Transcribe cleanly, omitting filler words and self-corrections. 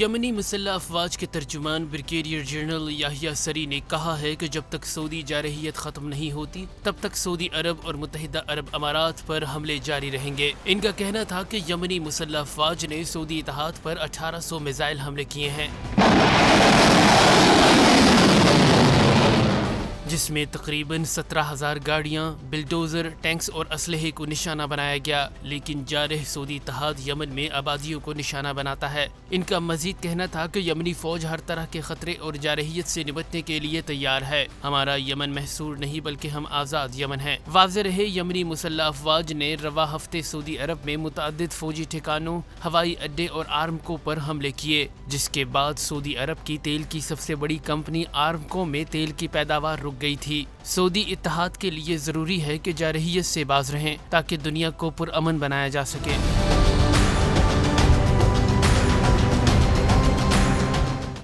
یمنی مسلح افواج کے ترجمان بریگیڈیئر جنرل یحییٰ سری نے کہا ہے کہ جب تک سعودی جارحیت ختم نہیں ہوتی تب تک سعودی عرب اور متحدہ عرب امارات پر حملے جاری رہیں گے۔ ان کا کہنا تھا کہ یمنی مسلح افواج نے سعودی اتحاد پر 1800 میزائل حملے کیے ہیں، جس میں تقریباً 17,000 گاڑیاں، بلڈوزر، ٹینکس اور اسلحے کو نشانہ بنایا گیا، لیکن جارح سعودی اتحاد یمن میں آبادیوں کو نشانہ بناتا ہے۔ ان کا مزید کہنا تھا کہ یمنی فوج ہر طرح کے خطرے اور جارحیت سے نمٹنے کے لیے تیار ہے۔ ہمارا یمن محصور نہیں بلکہ ہم آزاد یمن ہیں۔ واضح رہے، یمنی مسلح افواج نے رواں ہفتے سعودی عرب میں متعدد فوجی ٹھکانوں، ہوائی اڈے اور آرمکو پر حملے کیے، جس کے بعد سعودی عرب کی تیل کی سب سے بڑی کمپنی آرمکو میں تیل کی پیداوار رک گئی تھی۔ سعودی اتحاد کے لیے ضروری ہے کہ جارحیت سے باز رہیں تاکہ دنیا کو پرامن بنایا جا سکے۔